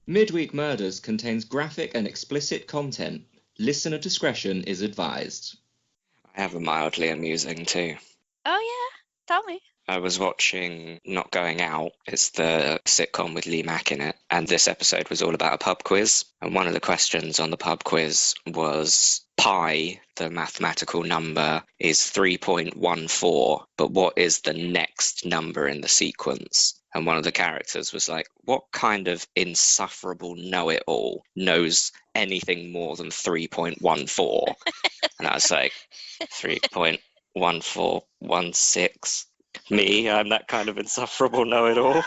Midweek Murders contains graphic and explicit content. Listener discretion is advised. I have a mildly amusing too. Oh yeah, tell me. I was watching Not Going Out. It's the sitcom with Lee Mack in it. And this episode was all about a pub quiz. And one of the questions on the pub quiz was pi, the mathematical number, is 3.14. But what is the next number in the sequence? And one of the characters was like, what kind of insufferable know-it-all knows anything more than 3.14? And I was like, 3.1416. Me, I'm that kind of insufferable know-it-all.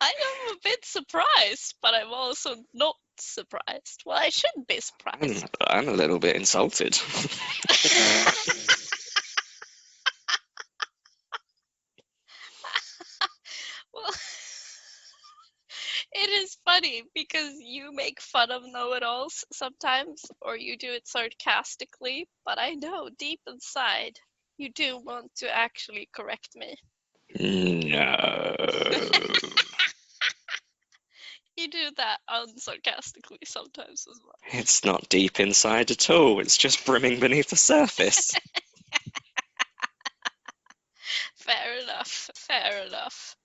I am a bit surprised, but I'm also not surprised. Well, I shouldn't be surprised. I'm a little bit insulted. Well, it is funny because you make fun of know-it-alls sometimes, or you do it sarcastically, but I know deep inside you do want to actually correct me. No. You do that unsarcastically sometimes as well. It's not deep inside at all. It's just brimming beneath the surface. Fair enough. Fair enough.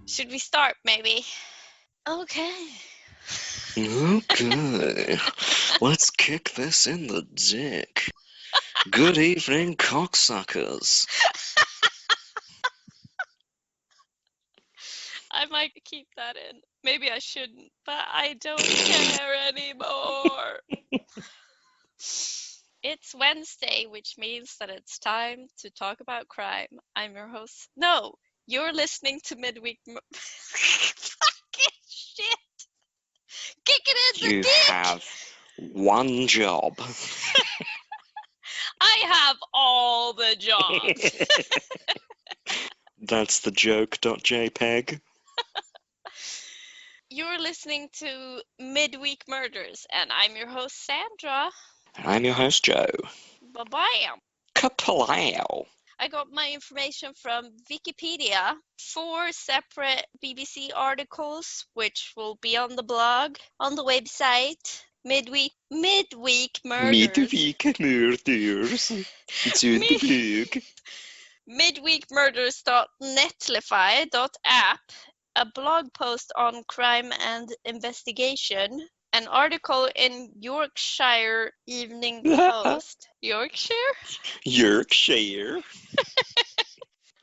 Should we start, maybe? Okay. Okay. Let's kick this in the dick. Good evening, cocksuckers. I might keep that in. Maybe I shouldn't, but I don't care anymore. It's Wednesday, which means that it's time to talk about crime. I'm your host. No, you're listening to Midweek. Fucking shit! Kick it in the You dick! have one job. I have all the jobs. That's the joke.jpg. You're listening to Midweek Murders, and I'm your host, Sandra. I'm your host, Joe. Bye-bye. Kaplow. I got my information from Wikipedia, 4 separate BBC articles, which will be on the blog, on the website, Midweek Murders. Midweek Murders. It's on the blog. Midweekmurders.netlify.app, a blog post on crime and investigation, an article in Yorkshire Evening Post. Yorkshire? Yorkshire.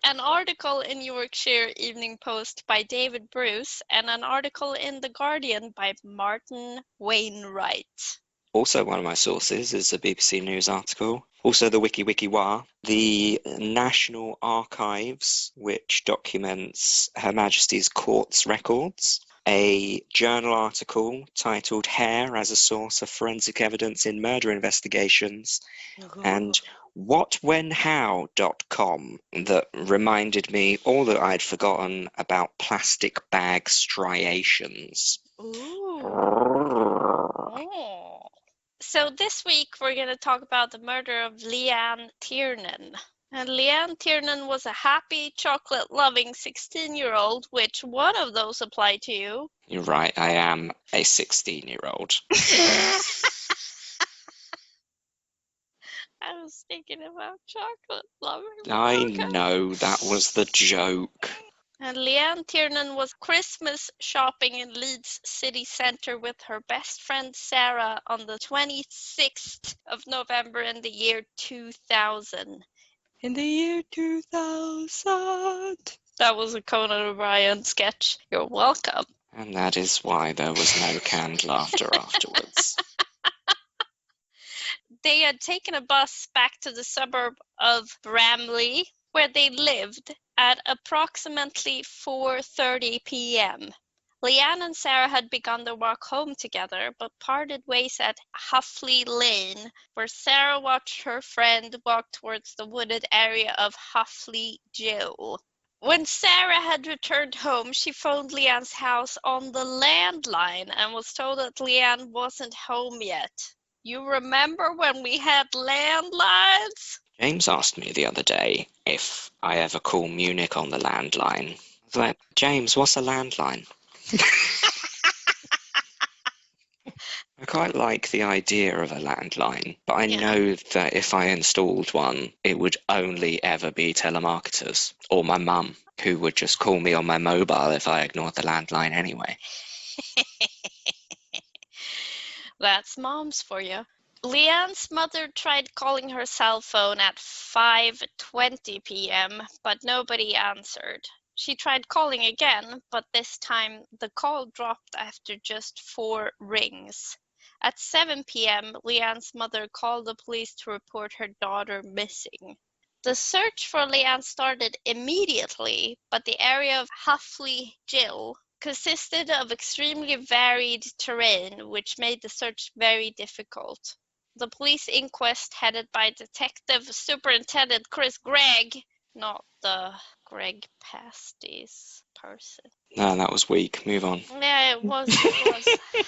An article in Yorkshire Evening Post by David Bruce, and an article in The Guardian by Martin Wainwright. Also, one of my sources is a BBC News article. Also, the WikiWikiWa, the National Archives, which documents Her Majesty's Court's records. A journal article titled Hair as a Source of Forensic Evidence in Murder Investigations. And whatwhenhow.com that reminded me all that I'd forgotten about plastic bag striations. Ooh. So this week we're going to talk about the murder of Leanne Tiernan. And Leanne Tiernan was a happy, chocolate-loving 16-year-old, which one of those apply to you? You're right, I am a 16-year-old. I was thinking about chocolate-loving. I know, that was the joke. And Leanne Tiernan was Christmas shopping in Leeds city centre with her best friend Sarah on the 26th of November in the year 2000. In the year 2000. That was a Conan O'Brien sketch. You're welcome. And that is why there was no canned laughter afterwards. They had taken a bus back to the suburb of Bramley, where they lived, at approximately 4:30 p.m. Leanne and Sarah had begun their walk home together, but parted ways at Huffley Lane, where Sarah watched her friend walk towards the wooded area of Huffley Gill. When Sarah had returned home, she phoned Leanne's house on the landline and was told that Leanne wasn't home yet. You remember when we had landlines? James asked me the other day if I ever call Munich on the landline. I was like, James, what's a landline? I quite like the idea of a landline, but I know that if I installed one, it would only ever be telemarketers or my mum, who would just call me on my mobile if I ignored the landline anyway. That's moms for you. Leanne's mother tried calling her cell phone at 5:20 p.m., but nobody answered. She tried calling again, but this time the call dropped after just 4 rings. At 7 p.m., Leanne's mother called the police to report her daughter missing. The search for Leanne started immediately, but the area of Huffley Gill consisted of extremely varied terrain, which made the search very difficult. The police inquest, headed by Detective Superintendent Chris Gregg, not the Greg Pasties person. No, that was weak. Move on. Yeah, it was.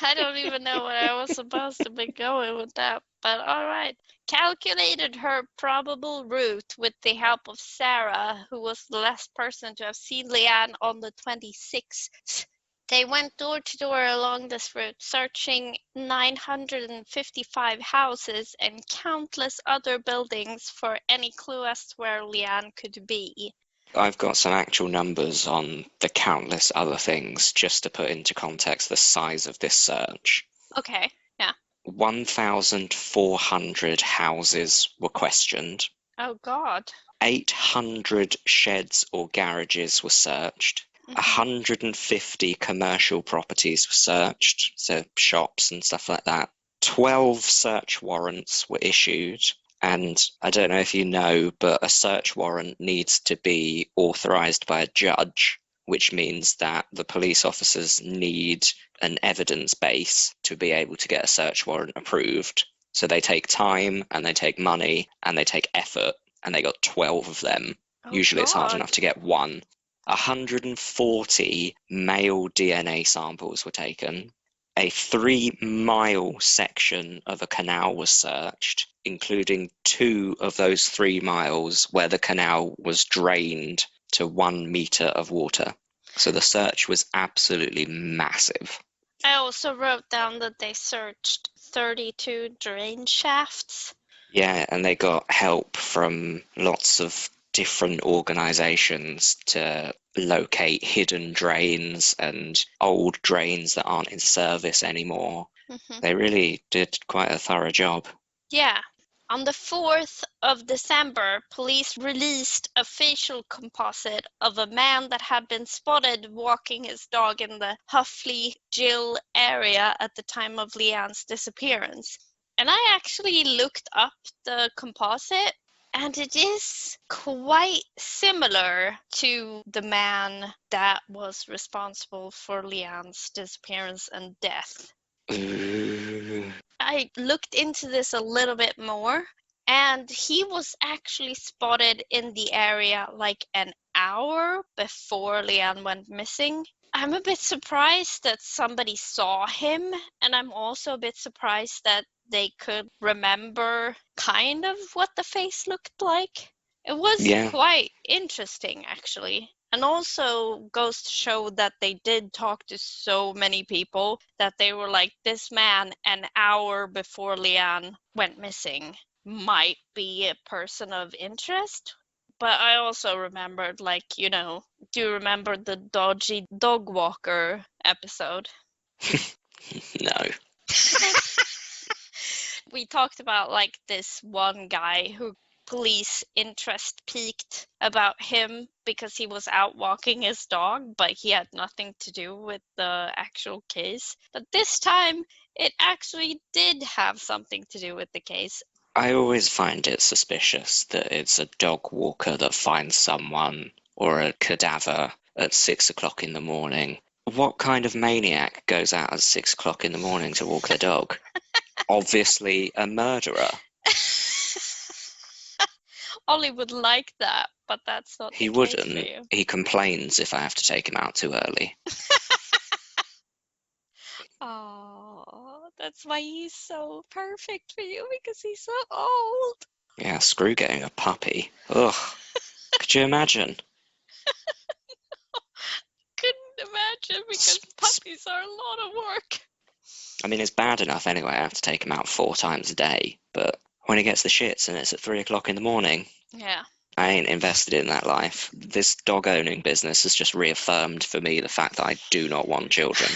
I don't even know what I was supposed to be going with that, but all right. Calculated her probable route with the help of Sarah, who was the last person to have seen Leanne on the 26th. They went door to door along this route, searching 955 houses and countless other buildings for any clue as to where Leanne could be. I've got some actual numbers on the countless other things, just to put into context the size of this search. Okay, yeah. 1,400 houses were questioned. Oh, God. 800 sheds or garages were searched. 150 commercial properties were searched, so shops and stuff like that. 12 search warrants were issued. And I don't know if you know, but a search warrant needs to be authorised by a judge, which means that the police officers need an evidence base to be able to get a search warrant approved. So they take time and they take money and they take effort, and they got 12 of them. Usually it's hard enough to get one. 140 male DNA samples were taken. A 3-mile section of a canal was searched, including 2 of those 3 miles where the canal was drained to 1 metre of water. So the search was absolutely massive. I also wrote down that they searched 32 drain shafts. Yeah, and they got help from lots of different organisations to locate hidden drains and old drains that aren't in service anymore. They really did quite a thorough job. Yeah. On the 4th of December, police released a facial composite of a man that had been spotted walking his dog in the Huffley Gill area at the time of Leanne's disappearance. And I actually looked up the composite, and it is quite similar to the man that was responsible for Leanne's disappearance and death. I looked into this a little bit more, and he was actually spotted in the area like an hour before Leanne went missing. I'm a bit surprised that somebody saw him, and I'm also a bit surprised that they could remember kind of what the face looked like. It was quite interesting, actually. And also goes to show that they did talk to so many people that they were like, this man an hour before Leanne went missing might be a person of interest. But I also remembered, like, you know, do you remember the dodgy dog walker episode? No. We talked about, like, this one guy who police interest peaked about him because he was out walking his dog, but he had nothing to do with the actual case. But this time, it actually did have something to do with the case. I always find it suspicious that it's a dog walker that finds someone or a cadaver at 6 o'clock in the morning What kind of maniac goes out at 6 o'clock in the morning to walk their dog? Obviously a murderer. Ollie would like that, but that's not He the case for wouldn't. you. He complains if I have to take him out too early. Oh, that's why he's so perfect for you, because he's so old. Yeah, screw getting a puppy. Ugh. Could you imagine? Couldn't imagine, because puppies are a lot of work. I mean, it's bad enough anyway. I have to take him out 4 times a day. But when he gets the shits and it's at 3 o'clock in the morning, Yeah. I ain't invested in that life. This dog owning business has just reaffirmed for me the fact that I do not want children.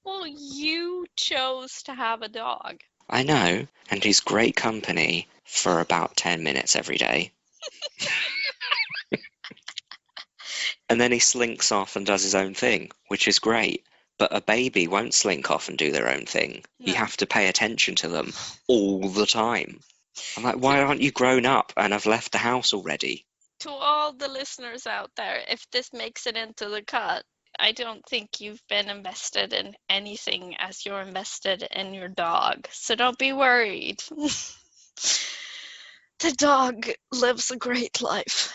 Well, you chose to have a dog. I know, and he's great company for about 10 minutes every day. And then he slinks off and does his own thing, which is great. But a baby won't slink off and do their own thing. No. You have to pay attention to them all the time. I'm like, why aren't you grown up and have left the house already? To all the listeners out there, if this makes it into the cut, I don't think you've been invested in anything as you're invested in your dog. So don't be worried. The dog lives a great life.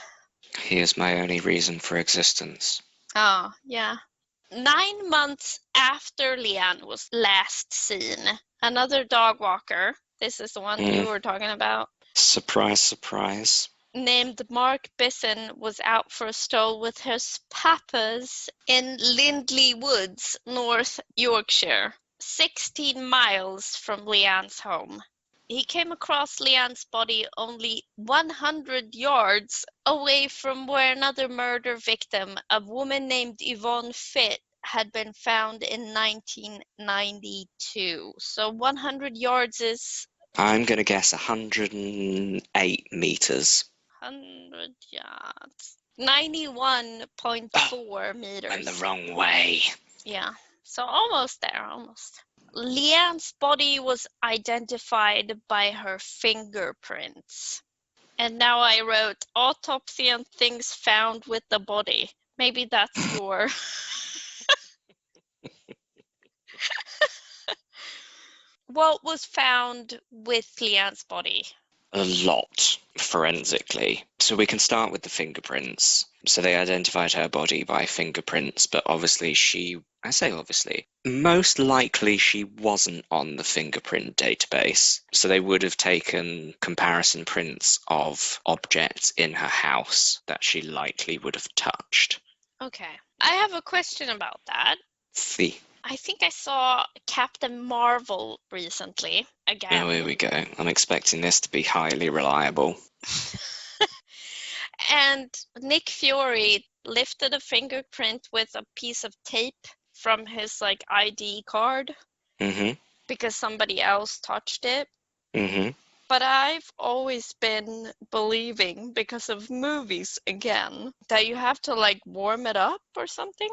He is my only reason for existence. Oh, yeah. 9 months after Leanne was last seen, another dog walker, this is the one you were talking about, Surprise, surprise. named Mark Bisson was out for a stroll with his papas in Lindley Woods, North Yorkshire, 16 miles from Leanne's home. He came across Leanne's body only 100 yards away from where another murder victim, a woman named Yvonne Fitt, had been found in 1992. So 100 yards is... I'm going to guess 108 meters. 100 yards. 91.4 meters. Went the wrong way. Yeah, so almost there, almost. Leanne's body was identified by her fingerprints. And now I wrote autopsy and things found with the body. Maybe that's your... What was found with Leanne's body? A lot forensically. So we can start with the fingerprints. So they identified her body by fingerprints, but obviously most likely she wasn't on the fingerprint database. So they would have taken comparison prints of objects in her house that she likely would have touched. Okay. I have a question about that. See. I think I saw Captain Marvel recently, again. Oh, here we go. I'm expecting this to be highly reliable. And Nick Fury lifted a fingerprint with a piece of tape from his ID card because somebody else touched it. But I've always been believing, because of movies again, that you have to warm it up or something.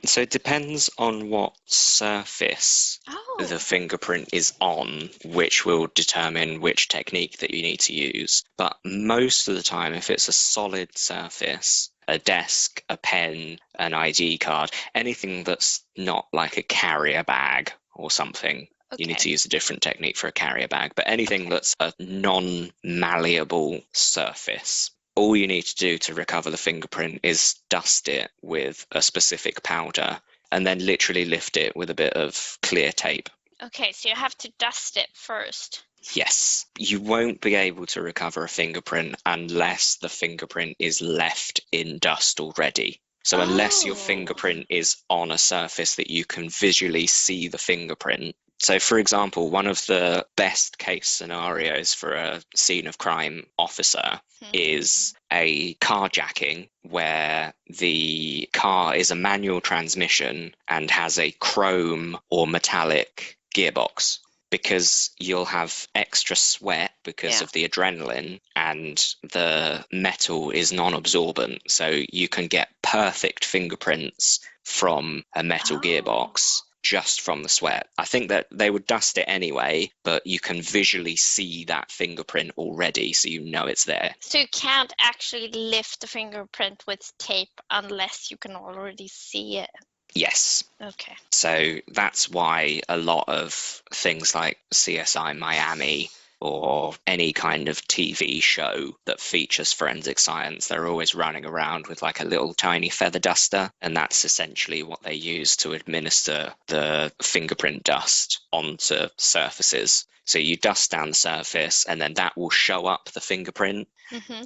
So it depends on what surface the fingerprint is on, which will determine which technique that you need to use. But most of the time, if it's a solid surface, a desk, a pen, an ID card, anything that's not like a carrier bag or something, you need to use a different technique for a carrier bag. But anything that's a non-malleable surface, all you need to do to recover the fingerprint is dust it with a specific powder and then literally lift it with a bit of clear tape. Okay, so you have to dust it first. Yes. You won't be able to recover a fingerprint unless the fingerprint is left in dust already. So unless your fingerprint is on a surface that you can visually see the fingerprint. So, for example, one of the best case scenarios for a scene of crime officer is a carjacking where the car is a manual transmission and has a chrome or metallic gearbox, because you'll have extra sweat because of the adrenaline, and the metal is non-absorbent, so you can get perfect fingerprints from a metal gearbox just from the sweat. I think that they would dust it anyway, but you can visually see that fingerprint already, so you know it's there. So you can't actually lift the fingerprint with tape unless you can already see it. Yes. Okay. So that's why a lot of things like CSI Miami or any kind of TV show that features forensic science, they're always running around with like a little tiny feather duster, and that's essentially what they use to administer the fingerprint dust onto surfaces. So you dust down the surface, and then that will show up the fingerprint,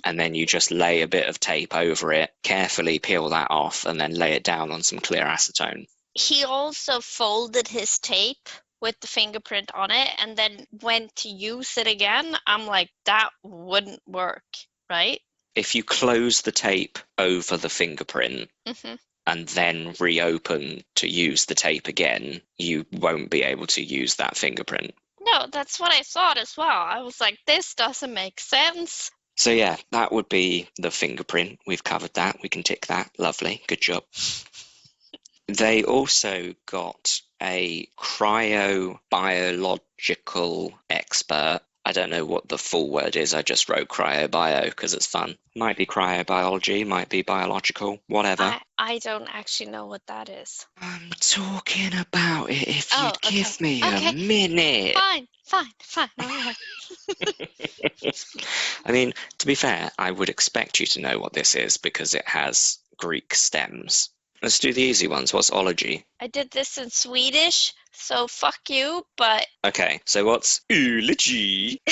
and then you just lay a bit of tape over it, carefully peel that off, and then lay it down on some clear acetone. He also folded his tape with the fingerprint on it and then went to use it again. I'm like, that wouldn't work, right? If you close the tape over the fingerprint and then reopen to use the tape again, you won't be able to use that fingerprint. No, that's what I thought as well. I was like, this doesn't make sense. So yeah, that would be the fingerprint. We've covered that. We can tick that. Lovely. Good job. They also got a cryobiological expert. I don't know what the full word is. I just wrote cryobio because it's fun. Might be cryobiology, might be biological, whatever. I don't actually know what that is. I'm talking about it if you'd give me a minute. Fine. All right. I mean, to be fair, I would expect you to know what this is because it has Greek stems. Let's do the easy ones. What's ology? I did this in Swedish, so fuck you, but... Okay, so what's eulogy?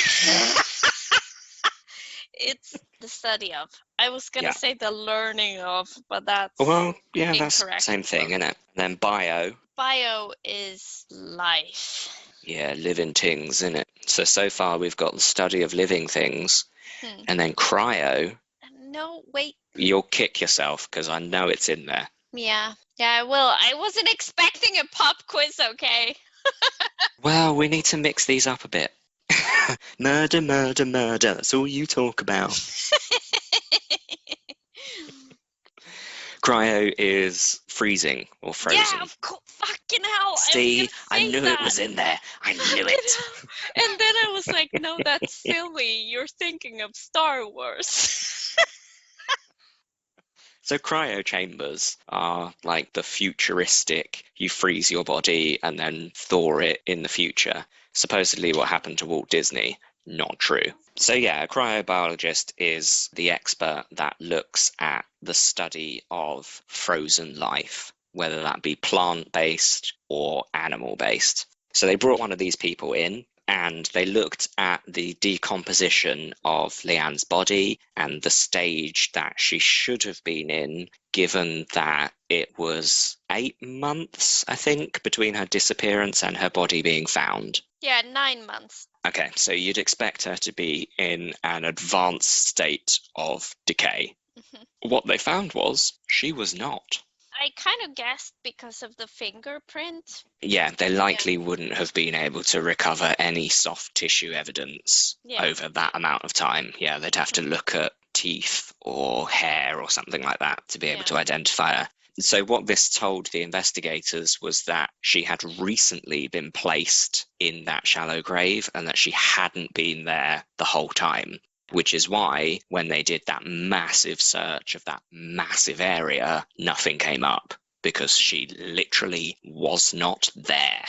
It's the study of. I was going to say the learning of, but that's incorrect. That's the same thing, isn't it? Then bio. Bio is life. Yeah, living things, isn't it? So far we've got the study of living things. And then cryo. No, wait. You'll kick yourself because I know it's in there. Yeah, I will. I wasn't expecting a pop quiz, okay? Well, we need to mix these up a bit. Murder, murder, murder. That's all you talk about. Cryo is freezing or frozen. Yeah, of course. Fucking hell. See, I knew it was in there. I knew it. And then I was like, no, that's silly. You're thinking of Star Wars. So cryo chambers are like the futuristic, you freeze your body and then thaw it in the future. Supposedly what happened to Walt Disney, not true. So yeah, a cryobiologist is the expert that looks at the study of frozen life, whether that be plant-based or animal-based. So they brought one of these people in, and they looked at the decomposition of Leanne's body and the stage that she should have been in, given that it was 8 months, I think, between her disappearance and her body being found. Yeah, 9 months. Okay, so you'd expect her to be in an advanced state of decay. What they found was she was not. I kind of guessed because of the fingerprint. Yeah, they likely wouldn't have been able to recover any soft tissue evidence over that amount of time. Yeah, they'd have to look at teeth or hair or something like that to be able to identify her. So what this told the investigators was that she had recently been placed in that shallow grave and that she hadn't been there the whole time. Which is why when they did that massive search of that massive area, nothing came up because she literally was not there.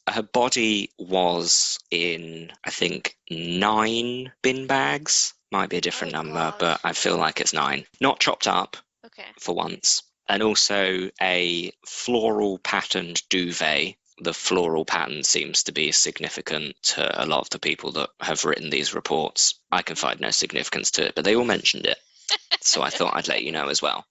Her body was in, I think, 9 bin bags. Might be a different number, but I feel like it's 9. Not chopped up for once. And also a floral patterned duvet. The floral pattern seems to be significant to a lot of the people that have written these reports. I can find no significance to it, but they all mentioned it. So I thought I'd let you know as well.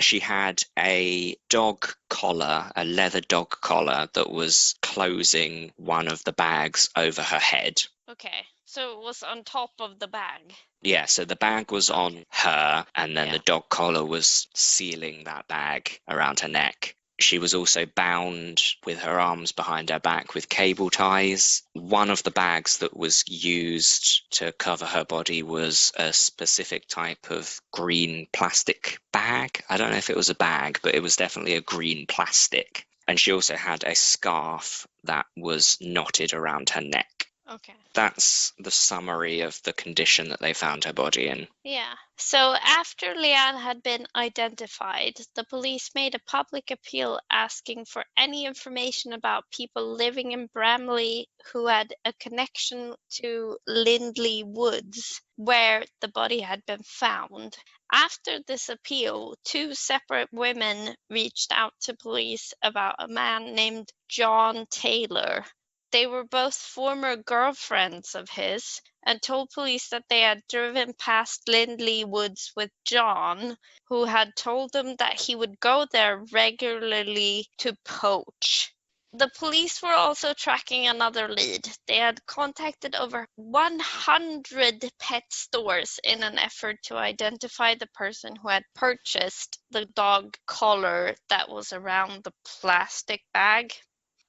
She had a dog collar, a leather dog collar that was closing one of the bags over her head. Okay, so it was on top of the bag. Yeah, so the bag was on her, and then the dog collar was sealing that bag around her neck. She was also bound with her arms behind her back with cable ties. One of the bags that was used to cover her body was a specific type of green plastic bag. I don't know if it was a bag, but it was definitely a green plastic. And she also had a scarf that was knotted around her neck. Okay. That's the summary of the condition that they found her body in. Yeah. So after Leanne had been identified, the police made a public appeal asking for any information about people living in Bramley who had a connection to Lindley Woods, where the body had been found. After this appeal, 2 separate women reached out to police about a man named John Taylor. They were both former girlfriends of his and told police that they had driven past Lindley Woods with John, who had told them that he would go there regularly to poach. The police were also tracking another lead. They had contacted over 100 pet stores in an effort to identify the person who had purchased the dog collar that was around the plastic bag.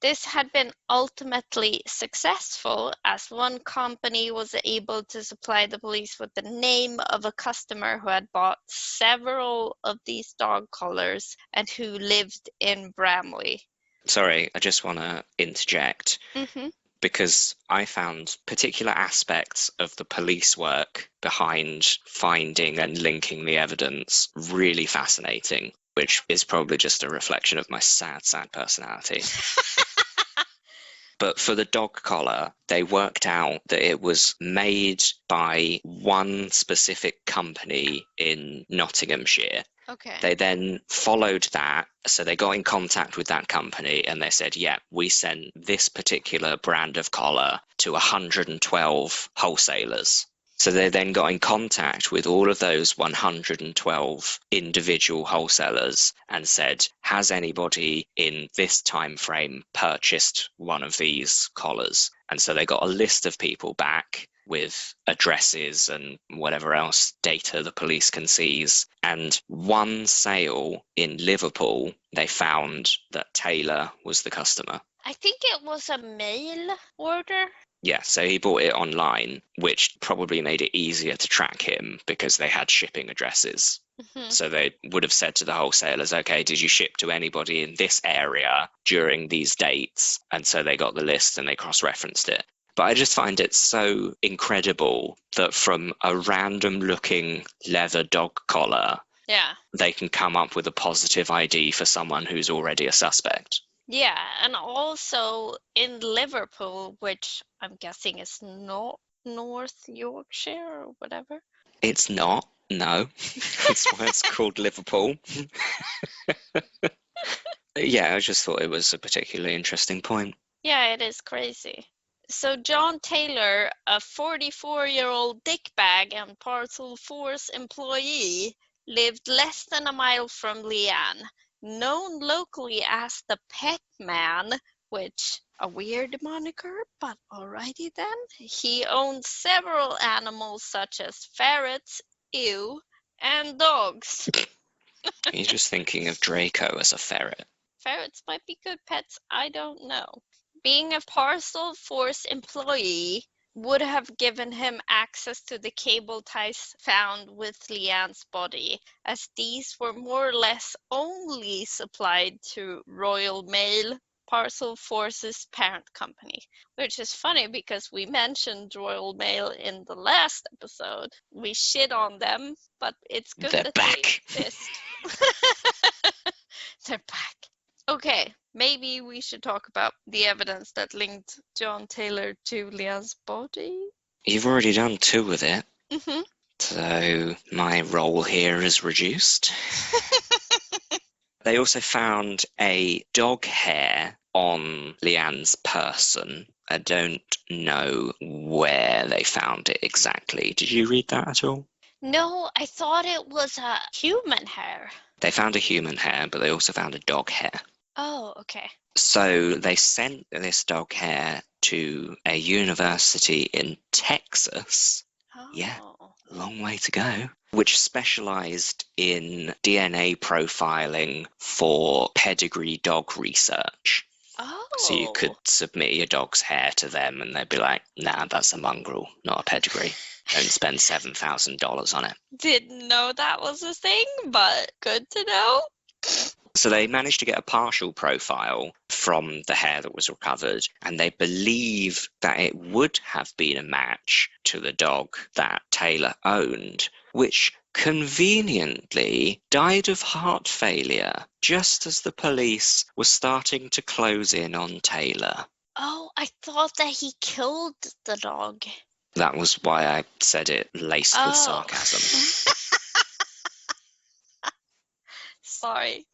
This had been ultimately successful, as one company was able to supply the police with the name of a customer who had bought several of these dog collars and who lived in Bramley. Sorry, I just want to interject. Mm-hmm. Because I found particular aspects of the police work behind finding and linking the evidence really fascinating, which is probably just a reflection of my sad personality. But for the dog collar, they worked out that it was made by one specific company in Nottinghamshire. Okay. They then followed that, so they got in contact with that company and they said, yeah, we sent this particular brand of collar to 112 wholesalers. So they then got in contact with all of those 112 individual wholesalers and said, has anybody in this time frame purchased one of these collars? And so they got a list of people back with addresses and whatever else data the police can seize. And one sale in Liverpool, they found that Taylor was the customer. I think it was a mail order. Yeah, so he bought it online, which probably made it easier to track him because they had shipping addresses. Mm-hmm. So they would have said to the wholesalers, okay, did you ship to anybody in this area during these dates? And so they got the list and they cross-referenced it. But I just find it so incredible that from a random looking leather dog collar, they can come up with a positive ID for someone who's already a suspect. Yeah, and also in Liverpool, which I'm guessing is not North Yorkshire or whatever. It's not, no. That's why it's called Liverpool. Yeah, I just thought it was a particularly interesting point. Yeah, it is crazy. So John Taylor, a 44-year-old dickbag and Parcel Force employee, lived less than a mile from Leanne. Known locally as the Pet Man, which a weird moniker, but alrighty then. He owned several animals such as ferrets, and dogs. You're just thinking of Draco as a ferret. Ferrets might be good pets, I don't know. Being a Parcel Force employee would have given him access to the cable ties found with Leanne's body, as these were more or less only supplied to Royal Mail, Parcel Force's parent company. Which is funny because we mentioned Royal Mail in the last episode. We shit on them, but it's good They're that back. they exist. They're back. Okay, maybe we should talk about the evidence that linked John Taylor to Leanne's body. You've already done 2 with it. Mm-hmm. So my role here is reduced. They also found a dog hair on Leanne's person. I don't know where they found it exactly. Did you read that at all? No, I thought it was a human hair. They found a human hair, but they also found a dog hair. Oh, okay. So they sent this dog hair to a university in Texas. Oh. Yeah, long way to go. Which specialised in DNA profiling for pedigree dog research. Oh. So you could submit your dog's hair to them and they'd be like, nah, that's a mongrel, not a pedigree. Don't spend $7,000 on it. Didn't know that was a thing, but good to know. So they managed to get a partial profile from the hair that was recovered, and they believe that it would have been a match to the dog that Taylor owned, which conveniently died of heart failure just as the police were starting to close in on Taylor. Oh, I thought that he killed the dog. That was why I said it laced with sarcasm. Sorry.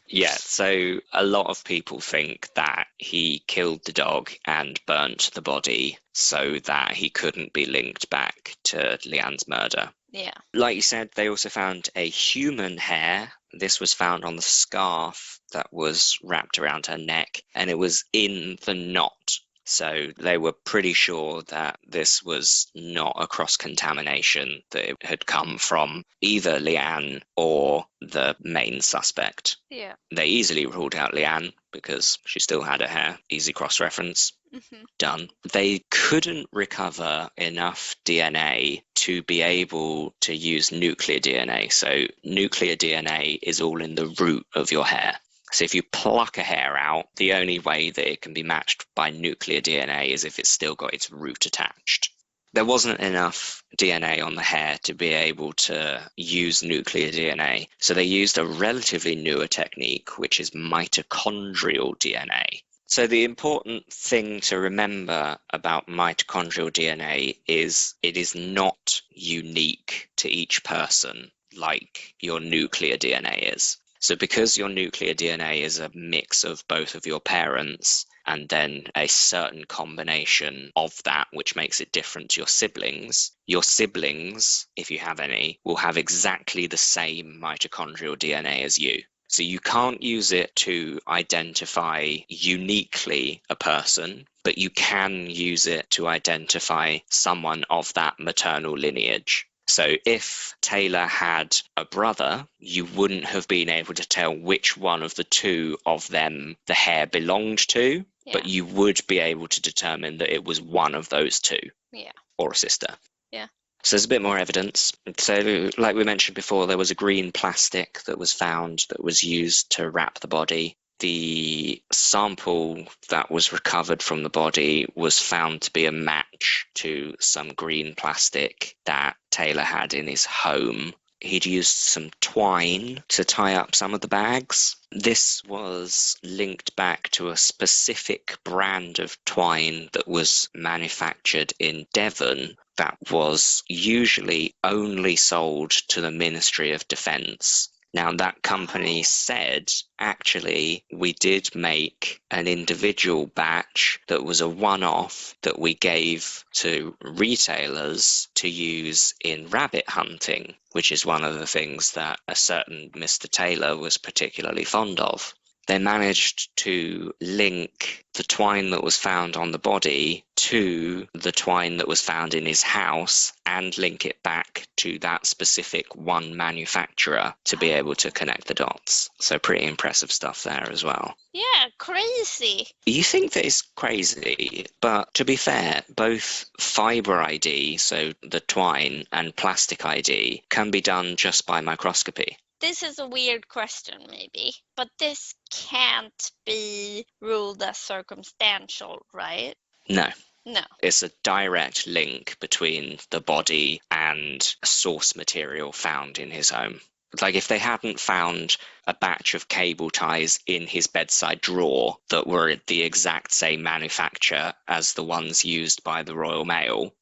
Yeah, so a lot of people think that he killed the dog and burnt the body so that he couldn't be linked back to Leanne's murder. Yeah. Like you said, they also found a human hair. This was found on the scarf that was wrapped around her neck, and it was in the knot. So they were pretty sure that this was not a cross-contamination, that it had come from either Leanne or the main suspect. Yeah. They easily ruled out Leanne because she still had her hair. Easy cross-reference. Mm-hmm. Done. They couldn't recover enough DNA to be able to use nuclear DNA. So nuclear DNA is all in the root of your hair. So if you pluck a hair out, the only way that it can be matched by nuclear DNA is if it's still got its root attached. There wasn't enough DNA on the hair to be able to use nuclear DNA. So they used a relatively newer technique, which is mitochondrial DNA. So the important thing to remember about mitochondrial DNA is it is not unique to each person like your nuclear DNA is. So because your nuclear DNA is a mix of both of your parents and then a certain combination of that which makes it different to your siblings, if you have any, will have exactly the same mitochondrial DNA as you. So you can't use it to identify uniquely a person, but you can use it to identify someone of that maternal lineage. So if Taylor had a brother, you wouldn't have been able to tell which one of the two of them the hair belonged to, but you would be able to determine that it was one of those two. Yeah. Or a sister. Yeah. So there's a bit more evidence. So like we mentioned before, there was a green plastic that was found that was used to wrap the body. The sample that was recovered from the body was found to be a match to some green plastic that Taylor had in his home. He'd used some twine to tie up some of the bags. This was linked back to a specific brand of twine that was manufactured in Devon that was usually only sold to the Ministry of Defence. Now, that company said, actually, we did make an individual batch that was a one-off that we gave to retailers to use in rabbit hunting, which is one of the things that a certain Mr. Taylor was particularly fond of. They managed to link the twine that was found on the body to the twine that was found in his house and link it back to that specific one manufacturer to be able to connect the dots. So pretty impressive stuff there as well. Yeah, crazy. You think that it's crazy, but to be fair, both fibre ID, so the twine, and plastic ID can be done just by microscopy. This is a weird question, maybe, but this can't be ruled as circumstantial, right? No. No. It's a direct link between the body and source material found in his home. Like if they hadn't found a batch of cable ties in his bedside drawer that were the exact same manufacturer as the ones used by the Royal Mail,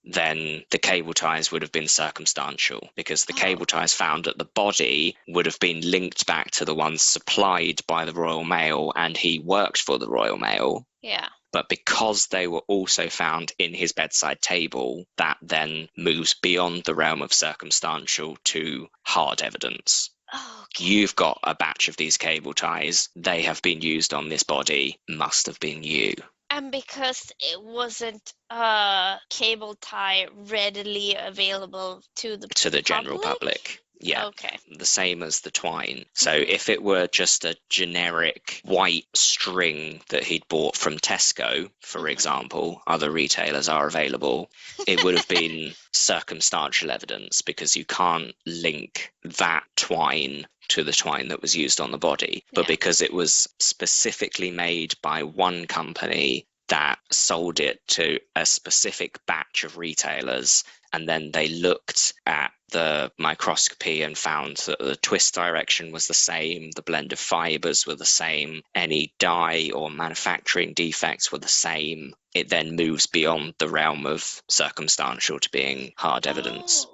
then the cable ties would have been circumstantial because the cable ties found at the body would have been linked back to the ones supplied by the Royal Mail and he worked for the Royal Mail. Yeah. But because they were also found in his bedside table, that then moves beyond the realm of circumstantial to hard evidence. Okay. You've got a batch of these cable ties. They have been used on this body. Must have been you. And because it wasn't a cable tie readily available to the general public. Yeah. Okay. The same as the twine. So if it were just a generic white string that he'd bought from Tesco, for example, other retailers are available, it would have been circumstantial evidence, because you can't link that twine to the twine that was used on the body. But because it was specifically made by one company that sold it to a specific batch of retailers, and then they looked at the microscopy and found that the twist direction was the same, the blend of fibers were the same, any dye or manufacturing defects were the same, it then moves beyond the realm of circumstantial to being hard evidence.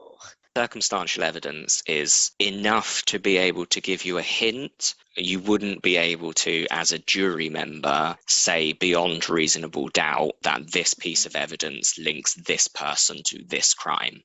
Circumstantial evidence is enough to be able to give you a hint. You wouldn't be able to, as a jury member, say beyond reasonable doubt that this piece of evidence links this person to this crime.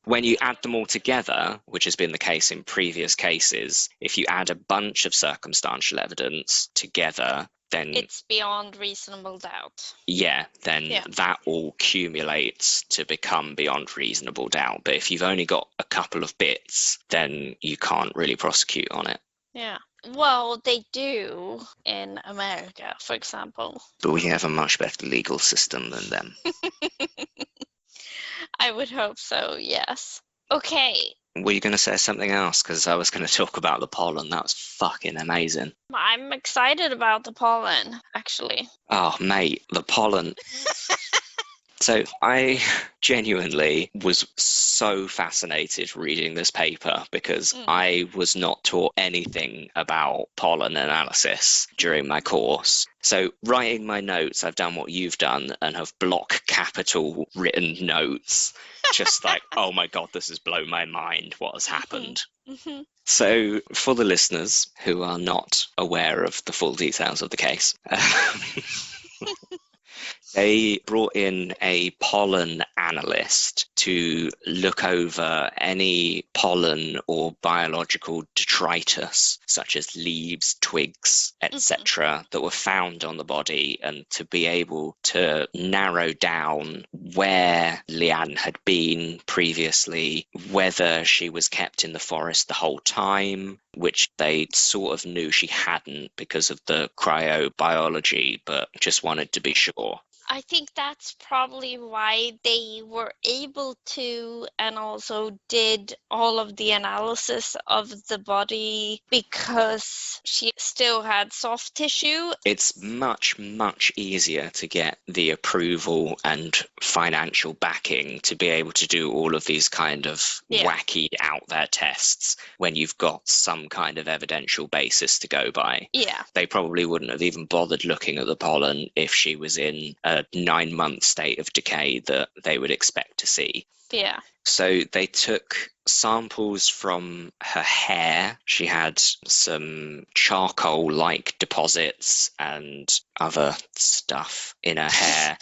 When you add them all together, which has been the case in previous cases, if you add a bunch of circumstantial evidence together, then it's beyond reasonable doubt. Yeah, then that all accumulates to become beyond reasonable doubt. But if you've only got a couple of bits, then you can't really prosecute on it. Yeah. Well, they do in America, for example. But we have a much better legal system than them. I would hope so, yes. Okay. Were you going to say something else? Because I was going to talk about the pollen. That was fucking amazing. I'm excited about the pollen, actually. Oh, mate, the pollen. So I genuinely was so fascinated reading this paper, because I was not taught anything about pollen analysis during my course. So writing my notes, I've done what you've done and have block capital written notes. Just like, oh my God, this has blown my mind. What has happened? So for the listeners who are not aware of the full details of the case, they brought in a pollen analyst to look over any pollen or biological detritus, such as leaves, twigs, etc., that were found on the body, and to be able to narrow down where Leanne had been previously, whether she was kept in the forest the whole time, which they sort of knew she hadn't because of the cryobiology, but just wanted to be sure. I think that's probably why they were able to, and also did all of the analysis of the body, because she still had soft tissue. It's much, much easier to get the approval and financial backing to be able to do all of these kind of wacky out there tests when you've got some kind of evidential basis to go by. Yeah. They probably wouldn't have even bothered looking at the pollen if she was in a 9-month state of decay that they would expect to see. Yeah. So they took samples from her hair. She had some charcoal-like deposits and other stuff in her hair.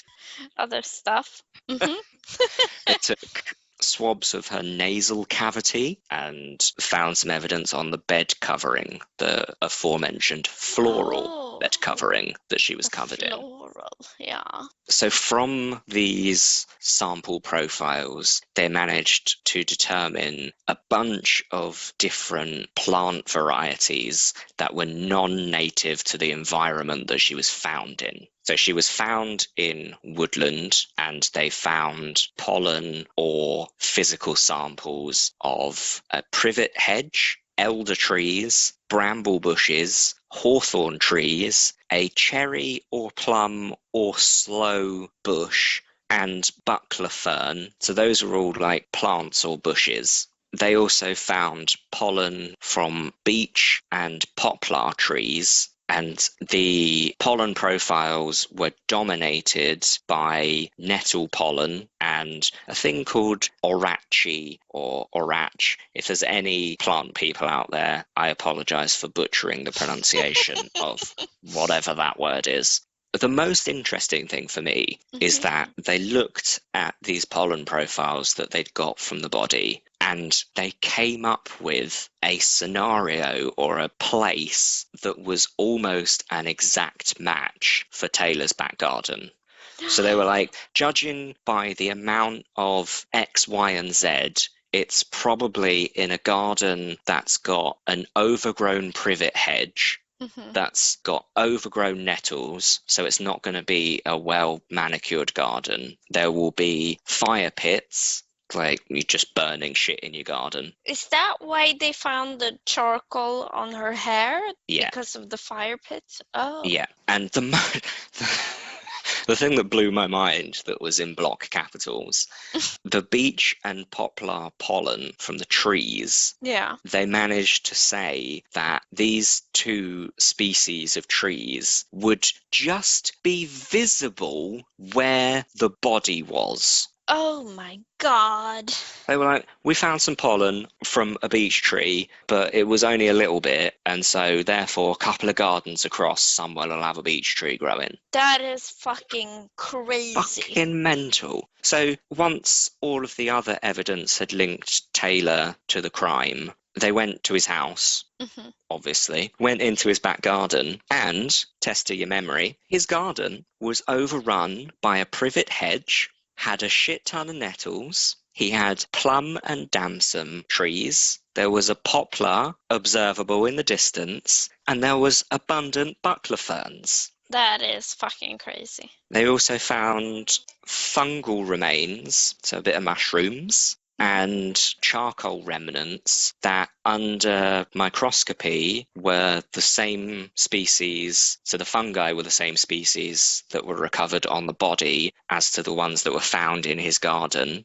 Other stuff. They took swabs of her nasal cavity and found some evidence on the bed covering, the aforementioned floral bed covering that she was covered in. Yeah. So from these sample profiles, they managed to determine a bunch of different plant varieties that were non-native to the environment that she was found in. So she was found in woodland, and they found pollen or physical samples of a privet hedge, elder trees, bramble bushes, hawthorn trees, a cherry or plum or sloe bush, and buckler fern. So those are all like plants or bushes. They also found pollen from beech and poplar trees, and the pollen profiles were dominated by nettle pollen and a thing called orache or orach. If there's any plant people out there, I apologize for butchering the pronunciation of whatever that word is. But the most interesting thing for me is that they looked at these pollen profiles that they'd got from the body, and they came up with a scenario or a place that was almost an exact match for Taylor's back garden. So they were like, judging by the amount of X, Y, and Z it's probably in a garden that's got an overgrown privet hedge, that's got overgrown nettles, so it's not going to be a well manicured garden. There will be fire pits, like you're just burning shit in your garden. Is that why they found the charcoal on her hair? Yeah. Because of the fire pits? Oh. Yeah, and the thing that blew my mind that was in block capitals, the beech and poplar pollen from the trees, Yeah. they managed to say that these two species of trees would just be visible where the body was. Oh my god. They were like, we found some pollen from a beech tree, but it was only a little bit, and so therefore a couple of gardens across somewhere will have a beech tree growing. That is fucking crazy. Fucking mental. So once all of the other evidence had linked Taylor to the crime, they went to his house, obviously, went into his back garden, and, test to your memory, his garden was overrun by a privet hedge, had a shit ton of nettles, he had plum and damson trees, there was a poplar observable in the distance, and there was abundant buckler ferns. That is fucking crazy. They also found fungal remains, so a bit of mushrooms, and charcoal remnants that under microscopy were the same species, so the fungi were the same species that were recovered on the body as to the ones that were found in his garden.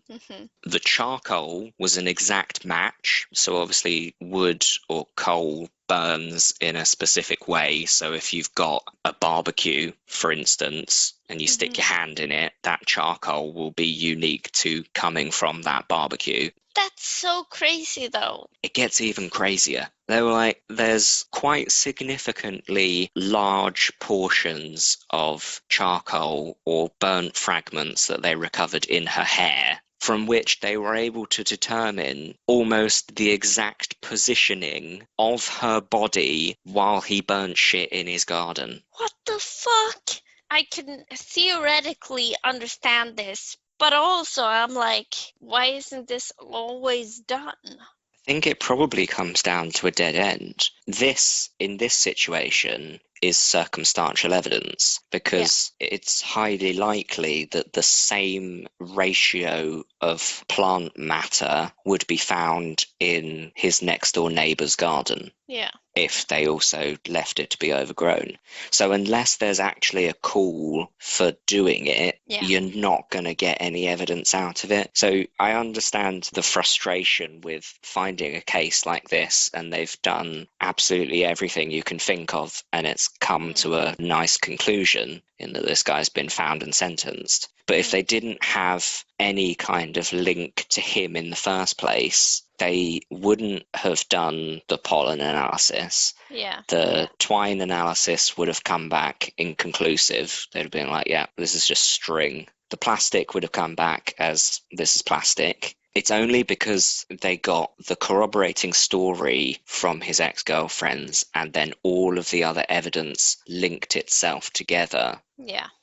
The charcoal was an exact match, so obviously wood or coal burns in a specific way. So if you've got a barbecue, for instance, and you stick your hand in it, that charcoal will be unique to coming from that barbecue. That's so crazy, though. It gets even crazier. They were like, there's quite significantly large portions of charcoal or burnt fragments that they recovered in her hair, from which they were able to determine almost the exact positioning of her body while he burnt shit in his garden. What the fuck? I can theoretically understand this, but also I'm like, why isn't this always done? I think it probably comes down to a dead end. This, in this situation, is circumstantial evidence because it's highly likely that the same ratio of plant matter would be found in his next door neighbour's garden. Yeah. If they also left it to be overgrown. So unless there's actually a call for doing it, you're not going to get any evidence out of it. So I understand the frustration with finding a case like this, and they've done absolutely everything you can think of, and it's come to a nice conclusion in that this guy's been found and sentenced. But if they didn't have any kind of link to him in the first place, they wouldn't have done the pollen analysis. Yeah. The twine analysis would have come back inconclusive. They'd have been like, yeah, this is just string. The plastic would have come back as this is plastic. It's only because they got the corroborating story from his ex-girlfriends and then all of the other evidence linked itself together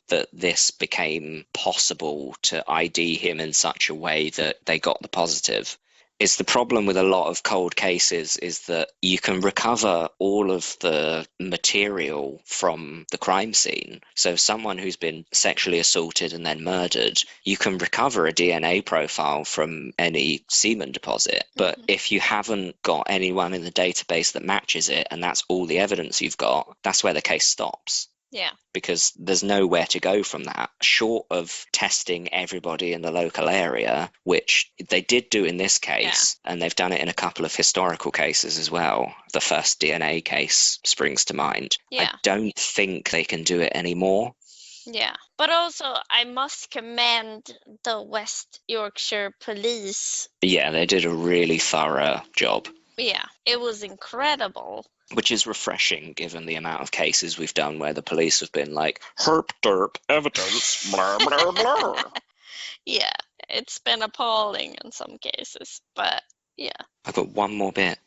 that this became possible to ID him in such a way that they got the positive. It's the problem with a lot of cold cases is that you can recover all of the material from the crime scene. So someone who's been sexually assaulted and then murdered, you can recover a DNA profile from any semen deposit. But if you haven't got anyone in the database that matches it, and that's all the evidence you've got, that's where the case stops. Yeah. Because there's nowhere to go from that, short of testing everybody in the local area, which they did do in this case, and they've done it in a couple of historical cases as well. The first DNA case springs to mind. I don't think they can do it anymore. Yeah, but also I must commend the West Yorkshire Police. Yeah, they did a really thorough job. Yeah, it was incredible. Which is refreshing given the amount of cases we've done where the police have been like, herp derp evidence, blah, blah, blah. Yeah, it's been appalling in some cases, but yeah. I've got one more bit.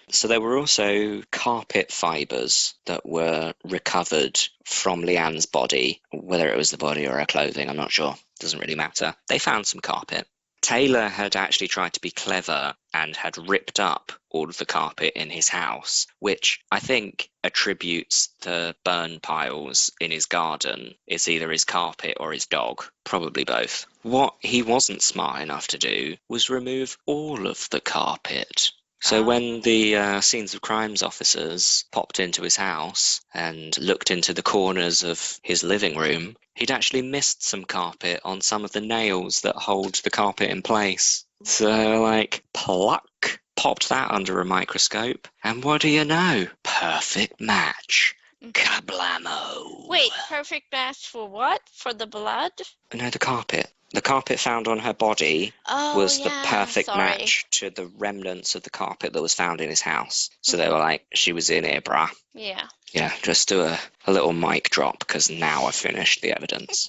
So there were also carpet fibres that were recovered from Leanne's body, whether it was the body or her clothing, I'm not sure. Doesn't really matter. They found some carpet. Taylor had actually tried to be clever and had ripped up all of the carpet in his house, which I think attributes the burn piles in his garden. It's either his carpet or his dog, probably both. What he wasn't smart enough to do was remove all of the carpet. So when the scenes of crimes officers popped into his house and looked into the corners of his living room, he'd actually missed some carpet on some of the nails that hold the carpet in place. So, like, pluck, popped that under a microscope, and what do you know? Perfect match. Kablamo. Wait, perfect match for what? For the blood? No, the carpet. The carpet found on her body was the perfect match to the remnants of the carpet that was found in his house. So they were like, she was in here, brah. Yeah. Yeah, just do a little mic drop, because now I've finished the evidence.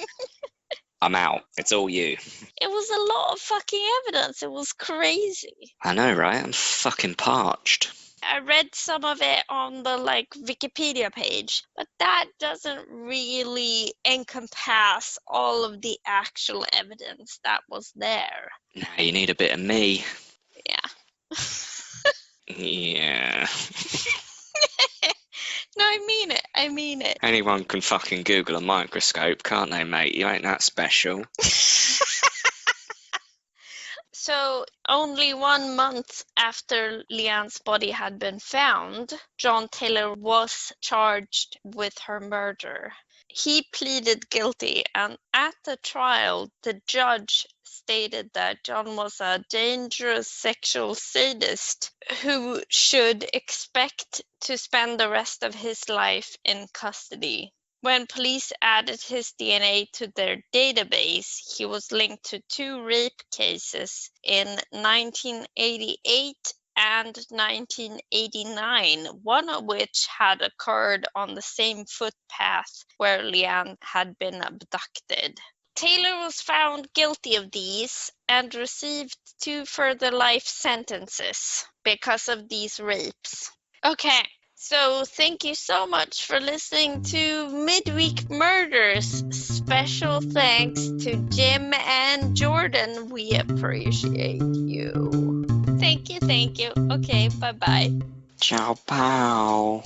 I'm out. It's all you. It was a lot of fucking evidence. It was crazy. I know, right? I'm fucking parched. I read some of it on the Wikipedia page, but that doesn't really encompass all of the actual evidence that was there. Nah, you need a bit of me. Yeah. Yeah. No, I mean it. Anyone can fucking Google a microscope, can't they, mate? You ain't that special. So, only 1 month after Leanne's body had been found, John Taylor was charged with her murder. He pleaded guilty, and at the trial, the judge stated that John was a dangerous sexual sadist who should expect to spend the rest of his life in custody. When police added his DNA to their database, he was linked to 2 rape cases in 1988 and 1989, one of which had occurred on the same footpath where Leanne had been abducted. Taylor was found guilty of these and received 2 further life sentences because of these rapes. Okay. So thank you so much for listening to Midweek Murders. Special thanks to Jim and Jordan. We appreciate you. Thank you. Okay, bye-bye. Ciao, pal.